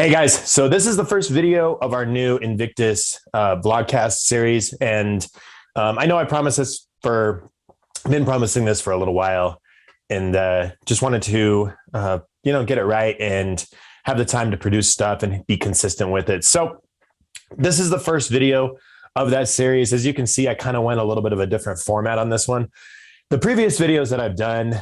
Hey guys, so this is the first video of our new Invictus Vlogcast series, and I know been promising this for a little while, and just wanted to get it right and have the time to produce stuff and be consistent with it. So this is the first video of that series. As you can see, I kind of went a little bit of a different format on this one. The previous videos that I've done,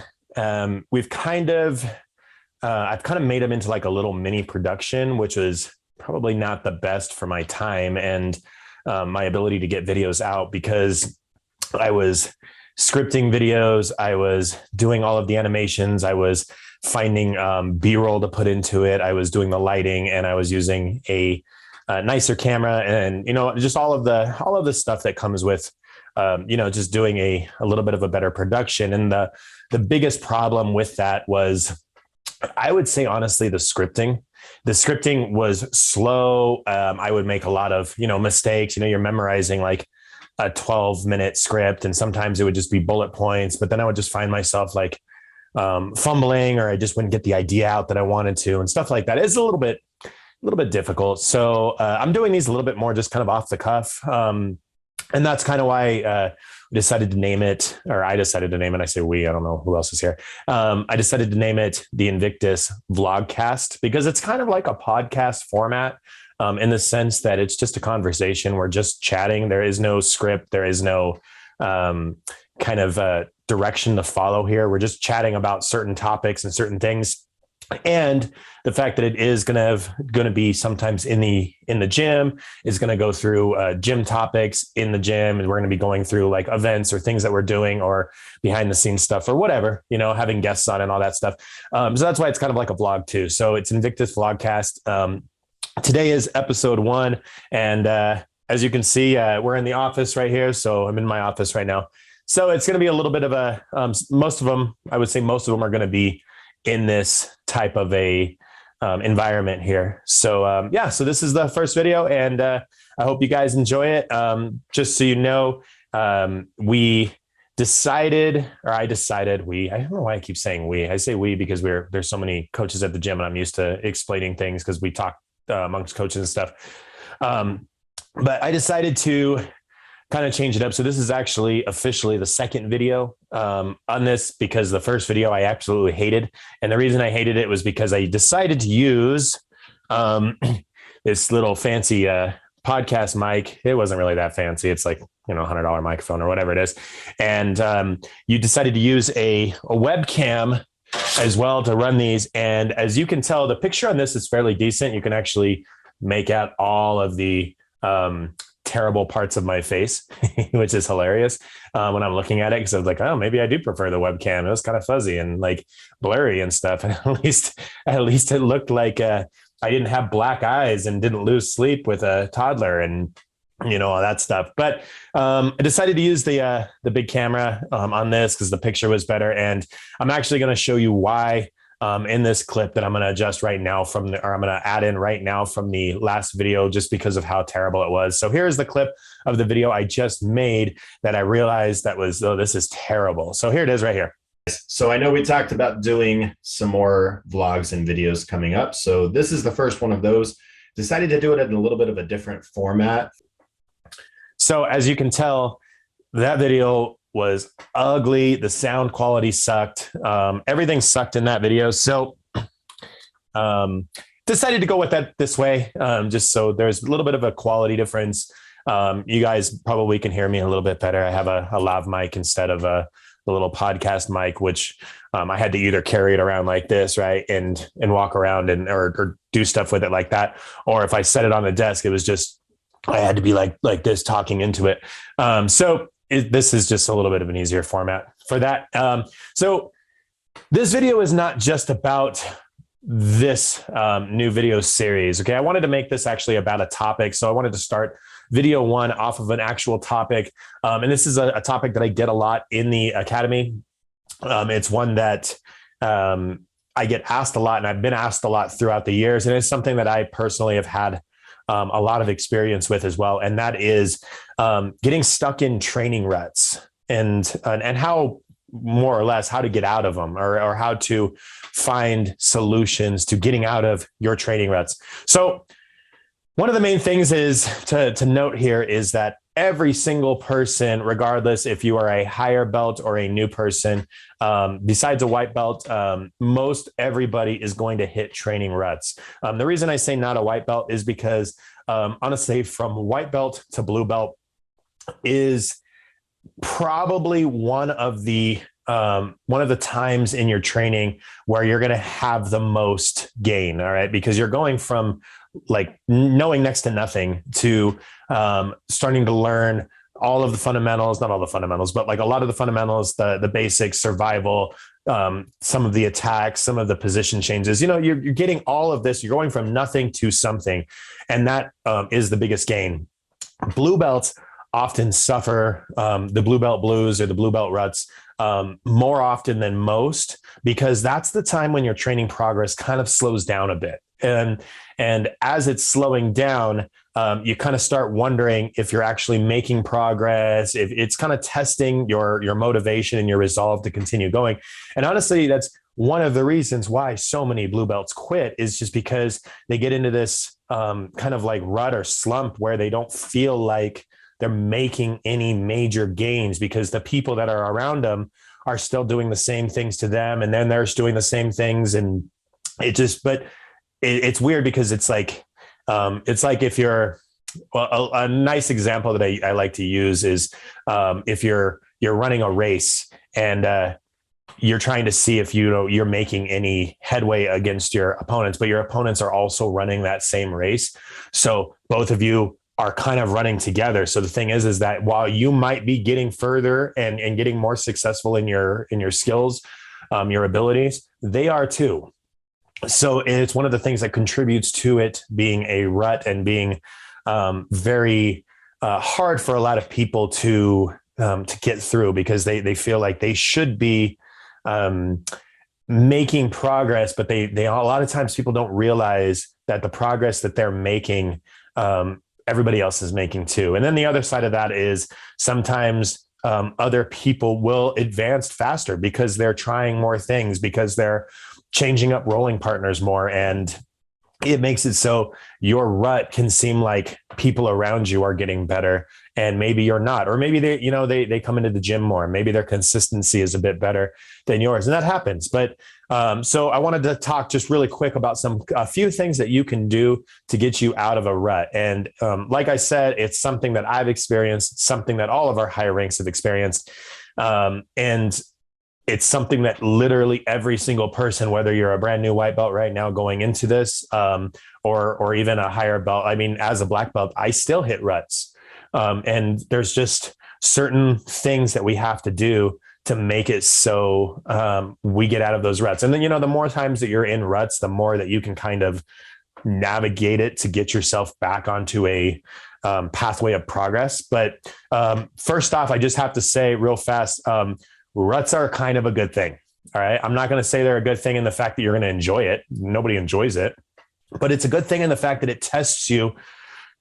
I've kind of made them into like a little mini production, which was probably not the best for my time and my ability to get videos out, because I was scripting videos, I was doing all of the animations, I was finding B-roll to put into it, I was doing the lighting, and I was using a nicer camera, and just all of the stuff that comes with just doing a little bit of a better production. And the biggest problem with that was, I would say, honestly, the scripting. The scripting was slow. I would make a lot of, mistakes. You're memorizing like a 12-minute script, and sometimes it would just be bullet points, but then I would just find myself like fumbling, or I just wouldn't get the idea out that I wanted to, and stuff like that. It's a little bit difficult. So I'm doing these a little bit more just kind of off the cuff. And that's kind of why we decided to name it, or I decided to name it. I say we, I don't know who else is here. I decided to name it the Invictus Vlogcast, because it's kind of like a podcast format in the sense that it's just a conversation. We're just chatting. There is no script. There is no kind of direction to follow here. We're just chatting about certain topics and certain things. And the fact that it is going to be sometimes in the gym, is going to go through gym topics in the gym, and we're going to be going through like events or things that we're doing, or behind the scenes stuff, or whatever, having guests on and all that stuff. So that's why it's kind of like a vlog too. So it's Invictus Vlogcast. Today is episode 1, and as you can see, we're in the office right here. So I'm in my office right now. So it's going to be a little bit of a most of them are going to be in this type of a environment here. So so this is the first video, and I hope you guys enjoy it. Just so you know, I don't know why I keep saying we. I say we because there's so many coaches at the gym, and I'm used to explaining things because we talk amongst coaches and stuff. But I decided to kind of change it up. So this is actually officially the second video on this, because the first video I absolutely hated. And the reason I hated it was because I decided to use this little fancy podcast mic. It wasn't really that fancy. It's like, $100 microphone or whatever it is. And you decided to use a webcam as well to run these. And as you can tell, the picture on this is fairly decent. You can actually make out all of the terrible parts of my face, which is hilarious when I'm looking at it, because I was like, oh, maybe I do prefer the webcam. It was kind of fuzzy and like blurry and stuff. And at least it looked like I didn't have black eyes and didn't lose sleep with a toddler and all that stuff. But I decided to use the big camera on this because the picture was better. And I'm actually going to show you why in this clip that I'm going to adjust right now I'm going to add in right now from the last video, just because of how terrible it was. So here's the clip of the video I just made that I realized this is terrible. So here it is right here. So I know we talked about doing some more vlogs and videos coming up. So this is the first one of those. Decided to do it in a little bit of a different format. So as you can tell, that video was ugly. The sound quality sucked. Everything sucked in that video. So decided to go with that this way, just so there's a little bit of a quality difference. You guys probably can hear me a little bit better. I have a lav mic instead of the little podcast mic, which I had to either carry it around like this, right, and walk around or do stuff with it like that, or if I set it on the desk, it was just I had to be like this, talking into it. This is just a little bit of an easier format for that. So this video is not just about this new video series. Okay, I wanted to make this actually about a topic. So I wanted to start video 1 off of an actual topic. And this is a topic that I get a lot in the academy. It's one that I get asked a lot, and I've been asked a lot throughout the years. And it's something that I personally have had a lot of experience with as well. And that is getting stuck in training ruts, and how more or less how to get out of them, or how to find solutions to getting out of your training ruts. So one of the main things is to note here is that every single person, regardless if you are a higher belt or a new person, besides a white belt, most everybody is going to hit training ruts. The reason I say not a white belt is because honestly, from white belt to blue belt is probably one of the times in your training where you're going to have the most gain. All right. Because you're going from like knowing next to nothing to starting to learn all of the fundamentals, not all the fundamentals, but like a lot of the fundamentals, the basics, survival, some of the attacks, some of the position changes. You're getting all of this. You're going from nothing to something. And that is the biggest gain. Blue belts often suffer the blue belt blues or the blue belt ruts more often than most, because that's the time when your training progress kind of slows down a bit. And as it's slowing down, you kind of start wondering if you're actually making progress, if it's kind of testing your motivation and your resolve to continue going. And honestly, that's one of the reasons why so many blue belts quit, is just because they get into this kind of like rut or slump where they don't feel like they're making any major gains, because the people that are around them are still doing the same things to them. And then they're doing the same things. And it's weird, because it's like if you're, well, a nice example that I like to use is if you're running a race and you're trying to see if you're making any headway against your opponents, but your opponents are also running that same race. So both of you are kind of running together. So the thing is that while you might be getting further and getting more successful in your skills, your abilities, they are too. So it's one of the things that contributes to it being a rut and being very hard for a lot of people to get through, because they feel like they should be making progress, but they a lot of times people don't realize that the progress that they're making, everybody else is making too. And then the other side of that is sometimes other people will advance faster because they're trying more things, because they're changing up rolling partners more. And it makes it so your rut can seem like people around you are getting better and maybe you're not, or maybe they come into the gym more. Maybe their consistency is a bit better than yours. And that happens. But so I wanted to talk just really quick about a few things that you can do to get you out of a rut. And like I said, it's something that I've experienced, something that all of our higher ranks have experienced. And it's something that literally every single person, whether you're a brand new white belt right now going into this, or even a higher belt. I mean, as a black belt, I still hit ruts. And there's just certain things that we have to do to make it so we get out of those ruts. And then, the more times that you're in ruts, the more that you can kind of navigate it to get yourself back onto a pathway of progress. But first off, I just have to say real fast, ruts are kind of a good thing. All right. I'm not going to say they're a good thing in the fact that you're going to enjoy it. Nobody enjoys it, but it's a good thing in the fact that it tests you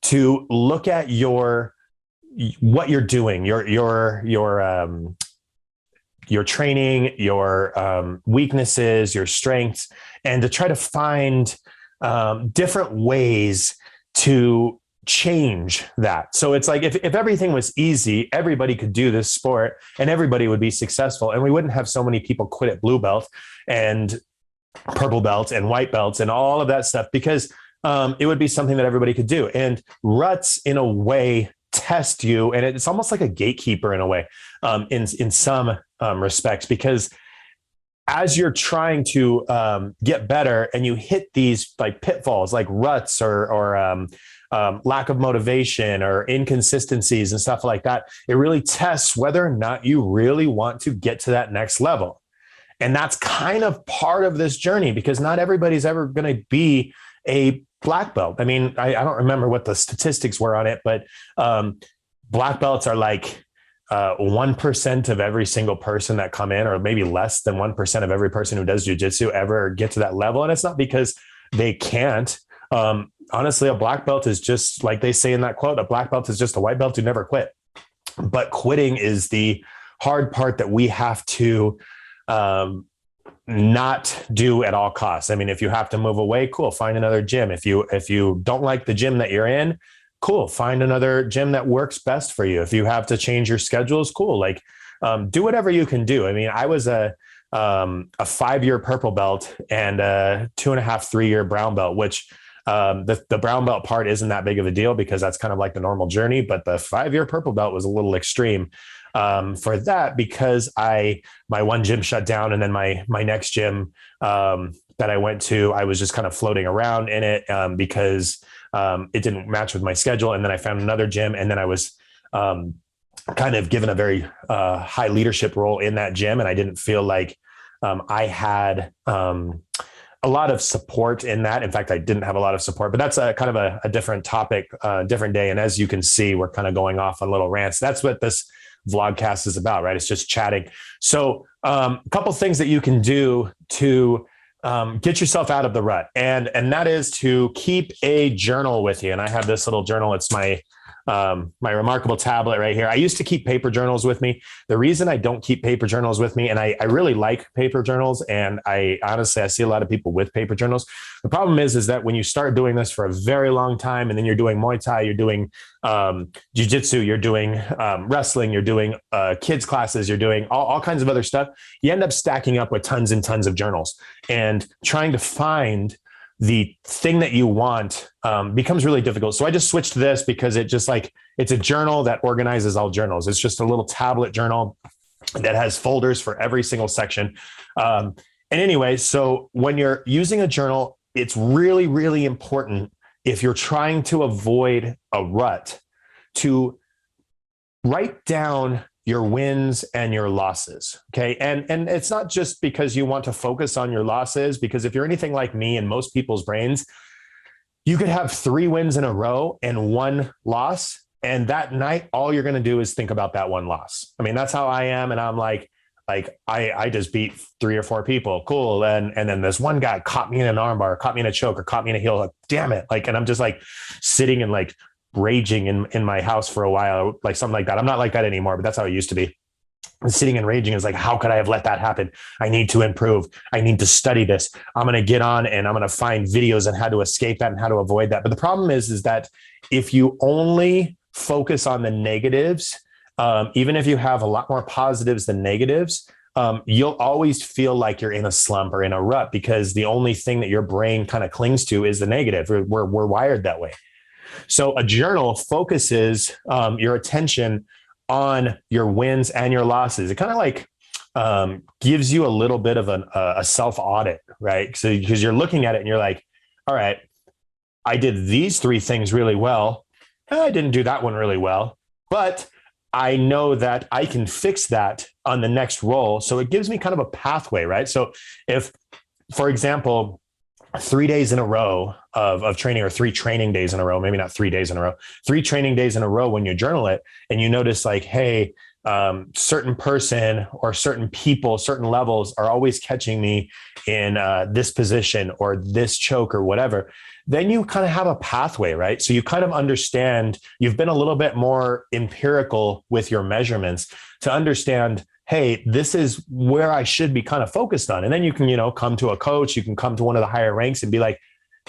to look at what you're doing, your training, your weaknesses, your strengths, and to try to find different ways to change that. So it's like if everything was easy, everybody could do this sport and everybody would be successful, and we wouldn't have so many people quit at blue belt and purple belts and white belts and all of that stuff, because it would be something that everybody could do. And ruts in a way test you, and it's almost like a gatekeeper in a way, in some respects, because as you're trying to get better and you hit these like pitfalls like ruts or lack of motivation or inconsistencies and stuff like that, it really tests whether or not you really want to get to that next level. And that's kind of part of this journey, because not everybody's ever going to be a black belt. I mean, I don't remember what the statistics were on it, but black belts are like 1% of every single person that come in, or maybe less than 1% of every person who does jujitsu ever get to that level. And it's not because they can't. Honestly, a black belt is just like they say in that quote, a black belt is just a white belt who never quit. But quitting is the hard part that we have to not do at all costs. I mean, if you have to move away, cool, find another gym. If you don't like the gym that you're in, cool, find another gym that works best for you. If you have to change your schedules, cool. Like, do whatever you can do. I mean, I was a 5-year purple belt and a 2.5, 3-year brown belt, which the brown belt part isn't that big of a deal because that's kind of like the normal journey. But the 5-year purple belt was a little extreme for that because my one gym shut down, and then my next gym that I went to, I was just kind of floating around in it because it didn't match with my schedule. And then I found another gym, and then I was kind of given a very high leadership role in that gym. And I didn't feel like I had a lot of support in that. In fact, I didn't have a lot of support, but that's a kind of a different topic, different day. And as you can see, we're kind of going off on little rants. That's what this vlogcast is about, right? It's just chatting. So a couple things that you can do to get yourself out of the rut. And that is to keep a journal with you. And I have this little journal. It's my remarkable tablet right here. I used to keep paper journals with me. The reason I don't keep paper journals with me, and I really like paper journals, and I see a lot of people with paper journals. The problem is that when you start doing this for a very long time, and then you're doing Muay Thai, you're doing jiu-jitsu, you're doing wrestling, you're doing kids classes, you're doing all kinds of other stuff, you end up stacking up with tons and tons of journals, and trying to find the thing that you want becomes really difficult. So I just switched to this because it's a journal that organizes all journals. It's just a little tablet journal that has folders for every single section. And anyway, so when you're using a journal, it's really, really important, if you're trying to avoid a rut, to write down your wins and your losses. Okay. And it's not just because you want to focus on your losses, because if you're anything like me and most people's brains, you could have 3 wins in a row and 1 loss. And that night, all you're going to do is think about that 1 loss. I mean, that's how I am. And I'm like, I just beat 3 or 4 people. Cool. And then this one guy caught me in an armbar, caught me in a choke, or caught me in a heel. Like, damn it. Like, and I'm just like sitting and like raging in my house for a while, like something like that. I'm not like that anymore, but that's how it used to be. Sitting and raging is like, how could I have let that happen? I need to improve. I need to study this. I'm going to get on and I'm going to find videos on how to escape that and how to avoid that. But the problem is that if you only focus on the negatives, even if you have a lot more positives than negatives, you'll always feel like you're in a slump or in a rut, because the only thing that your brain kind of clings to is the negative. We're wired that way. So a journal focuses your attention on your wins and your losses. It kind of like gives you a little bit of a self audit, right? So because you're looking at it and you're like, all right, I did these 3 things really well. I didn't do that one really well, but I know that I can fix that on the next roll. So it gives me kind of a pathway, right? So if, for example, 3 days in a row of training, or 3 training days in a row, maybe not 3 days in a row, 3 training days in a row, when you journal it and you notice like, hey, certain person or certain people, certain levels are always catching me in this position or this choke or whatever, then you kind of have a pathway, right? So you kind of understand, you've been a little bit more empirical with your measurements to understand, hey, this is where I should be kind of focused on. And then you can, come to a coach, you can come to one of the higher ranks and be like,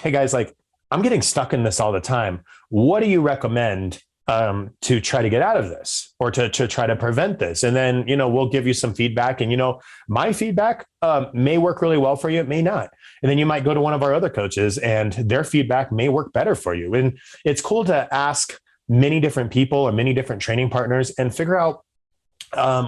hey guys, like I'm getting stuck in this all the time. What do you recommend to try to get out of this, or to try to prevent this? And then, we'll give you some feedback, and, my feedback may work really well for you. It may not. And then you might go to one of our other coaches and their feedback may work better for you. And it's cool to ask many different people or many different training partners and figure out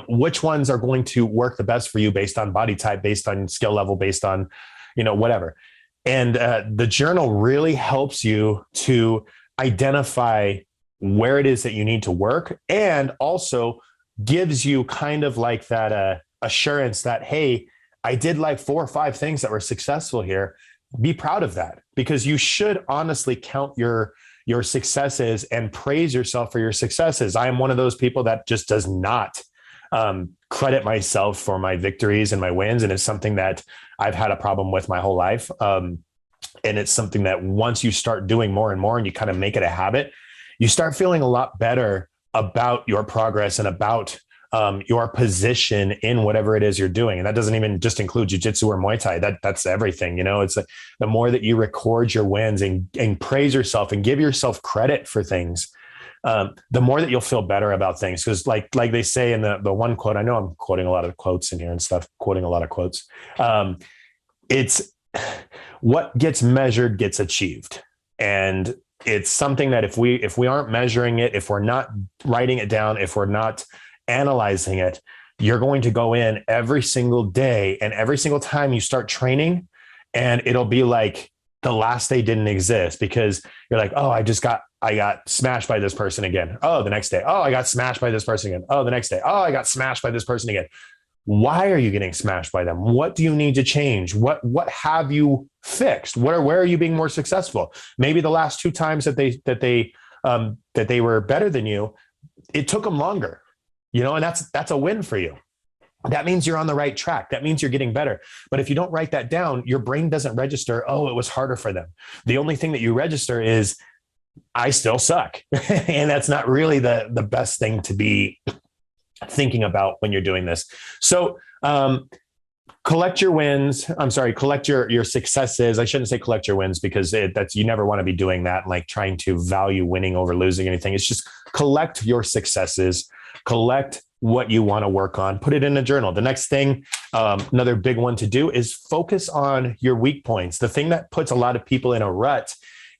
which ones are going to work the best for you based on body type, based on skill level, based on, whatever. And the journal really helps you to identify where it is that you need to work, and also gives you kind of like that assurance that, hey, I did like 4 or 5 things that were successful here. Be proud of that, because you should honestly count your successes and praise yourself for your successes. I am one of those people that just does not credit myself for my victories and my wins. And it's something that I've had a problem with my whole life. And it's something that once you start doing more and more and you kind of make it a habit, you start feeling a lot better about your progress and about your position in whatever it is you're doing. And that doesn't even just include jiu-jitsu or Muay Thai. That's everything. It's like the more that you record your wins and praise yourself and give yourself credit for things, the more that you'll feel better about things. Because like they say in the one quote, I know I'm quoting a lot of quotes in here and stuff, quoting a lot of quotes. It's what gets measured gets achieved. And it's something that if we aren't measuring it, if we're not writing it down, if we're not analyzing it, you're going to go in every single day and every single time you start training, and it'll be like the last day didn't exist, because you're like, oh, I got smashed by this person again. Oh, the next day. Oh, I got smashed by this person again. Oh, the next day. Oh, I got smashed by this person again. Why are you getting smashed by them? What do you need to change? What have you fixed? Where are you being more successful? Maybe the last 2 times that they were better than you, it took them longer, and that's a win for you. That means you're on the right track. That means you're getting better. But if you don't write that down, your brain doesn't register, oh, it was harder for them. The only thing that you register is, I still suck. And that's not really the best thing to be thinking about when you're doing this. So collect your wins. I'm sorry, collect your successes. I shouldn't say collect your wins, because you never want to be doing that, like trying to value winning over losing anything. It's just collect your successes, collect what you want to work on, put it in a journal. The next thing, another big one to do, is focus on your weak points. The thing that puts a lot of people in a rut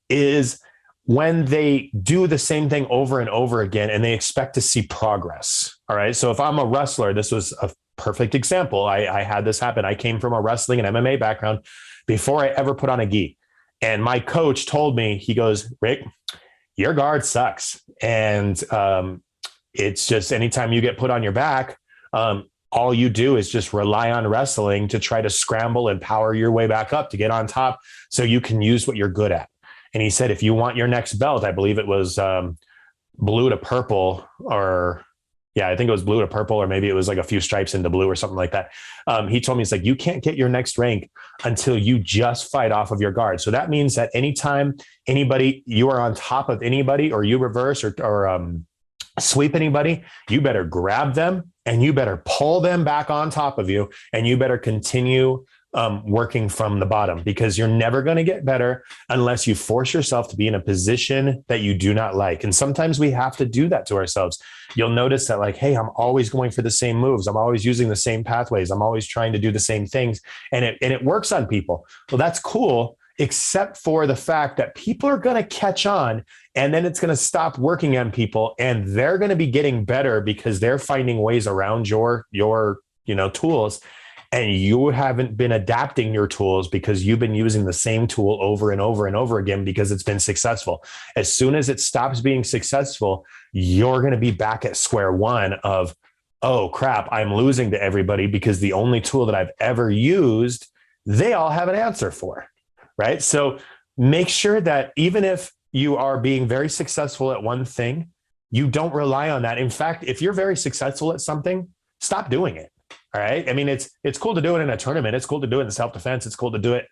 is when they do the same thing over and over again and they expect to see progress. All right. So if I'm a wrestler, this was a perfect example. I had this happen. I came from a wrestling and MMA background before I ever put on a gi. And my coach told me, he goes, Rick, your guard sucks. And it's just anytime you get put on your back, all you do is just rely on wrestling to try to scramble and power your way back up to get on top so you can use what you're good at. And he said, if you want your next belt, I believe it was blue to purple, I think it was blue to purple, or maybe it was like a few stripes into blue or something like that. He told me, it's like, you can't get your next rank until you just fight off of your guard. So that means that anytime you are on top of anybody, or you reverse or sweep anybody, you better grab them and you better pull them back on top of you, and you better continue working from the bottom, because you're never going to get better unless you force yourself to be in a position that you do not like. And sometimes we have to do that to ourselves. You'll notice that, like, hey, I'm always going for the same moves. I'm always using the same pathways. I'm always trying to do the same things. And it works on people. Well, that's cool, except for the fact that people are going to catch on, and then it's going to stop working on people, and they're going to be getting better because they're finding ways around your tools. And you haven't been adapting your tools because you've been using the same tool over and over and over again because it's been successful. As soon as it stops being successful, you're going to be back at square one of, oh crap, I'm losing to everybody because the only tool that I've ever used, they all have an answer for, right? So make sure that even if you are being very successful at one thing, you don't rely on that. In fact, if you're very successful at something, stop doing it. All right. I mean, it's cool to do it in a tournament. It's cool to do it in self-defense. It's cool to do it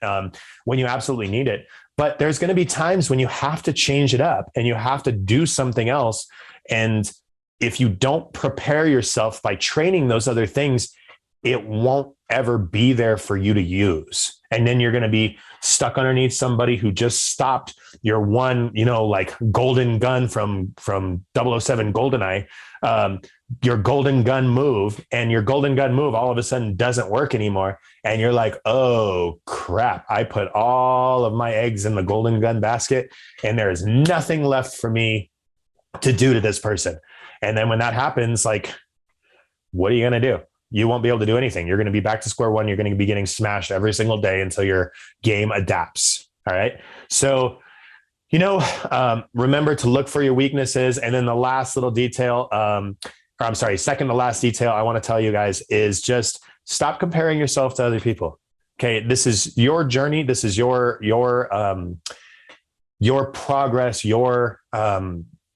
when you absolutely need it. But there's going to be times when you have to change it up and you have to do something else. And if you don't prepare yourself by training those other things, it won't ever be there for you to use. And then you're going to be stuck underneath somebody who just stopped your one, like golden gun from 007 GoldenEye, your golden gun move, and your golden gun move all of a sudden doesn't work anymore. And you're like, oh crap, I put all of my eggs in the golden gun basket and there is nothing left for me to do to this person. And then when that happens, like, what are you going to do? You won't be able to do anything. You're going to be back to square one. You're going to be getting smashed every single day until your game adapts. All right. So, remember to look for your weaknesses. And then the last little detail, second to last detail I want to tell you guys is just stop comparing yourself to other people. Okay. This is your journey. This is your progress, your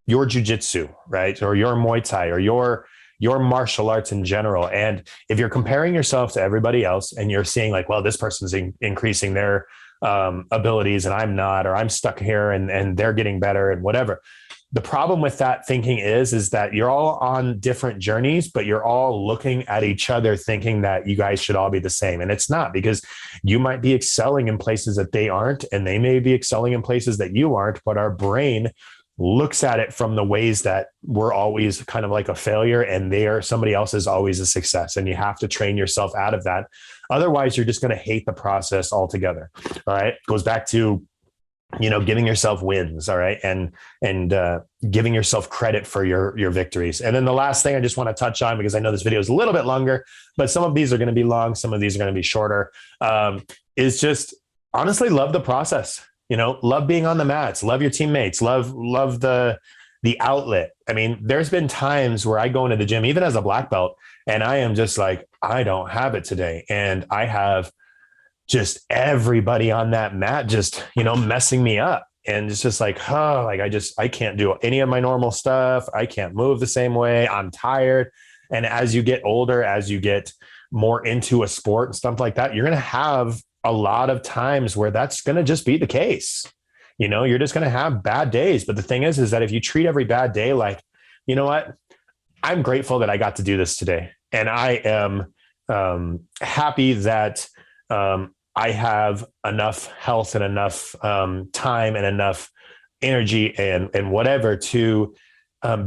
jujitsu, right? Or your Muay Thai, or your martial arts in general. And if you're comparing yourself to everybody else and you're seeing like, well, this person's increasing their abilities and I'm not, or I'm stuck here and they're getting better and whatever, the problem with that thinking is that you're all on different journeys, but you're all looking at each other thinking that you guys should all be the same. And it's not, because you might be excelling in places that they aren't, and they may be excelling in places that you aren't, but our brain looks at it from the ways that we're always kind of like a failure and somebody else is always a success. And you have to train yourself out of that. Otherwise, you're just going to hate the process altogether. All right. Goes back to, giving yourself wins. All right. And giving yourself credit for your victories. And then the last thing I just want to touch on, because I know this video is a little bit longer, but some of these are going to be long. Some of these are going to be shorter, is just honestly love the process. Love being on the mats, love your teammates, love the outlet. I mean, there's been times where I go into the gym, even as a black belt, and I am just like, I don't have it today. And I have just everybody on that mat just, messing me up. And it's just like, I can't do any of my normal stuff. I can't move the same way. I'm tired. And as you get older, as you get more into a sport and stuff like that, you're going to have a lot of times where that's going to just be the case. You're just going to have bad days. But the thing is that if you treat every bad day like, you know what, I'm grateful that I got to do this today. And I am happy that I have enough health and enough time and enough energy and whatever to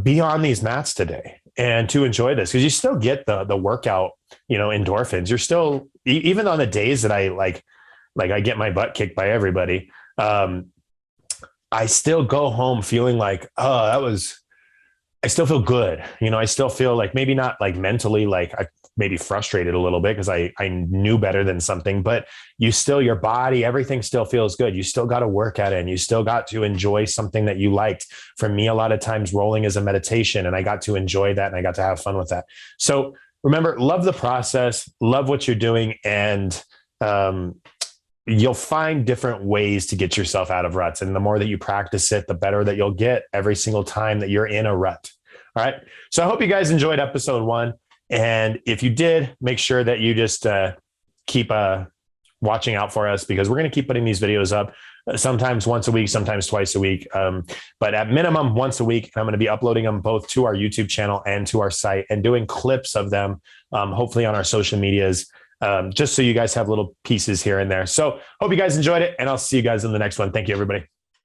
be on these mats today and to enjoy this, because you still get the workout, endorphins. You're still, even on the days that I I get my butt kicked by everybody, I still go home feeling like, I still feel good. I still feel like, maybe not like mentally, like I maybe frustrated a little bit because I knew better than something, but your body, everything still feels good. You still got to work at it, and you still got to enjoy something that you liked. For me, a lot of times rolling is a meditation, and I got to enjoy that and I got to have fun with that. So remember, love the process, love what you're doing. And, you'll find different ways to get yourself out of ruts. And the more that you practice it, the better that you'll get every single time that you're in a rut. All right. So I hope you guys enjoyed episode 1. And if you did, make sure that you just keep watching out for us, because we're going to keep putting these videos up sometimes once a week, sometimes twice a week. But at minimum once a week. I'm going to be uploading them both to our YouTube channel and to our site, and doing clips of them, hopefully on our social medias. Just so you guys have little pieces here and there. So hope you guys enjoyed it, and I'll see you guys in the next one. Thank you, everybody.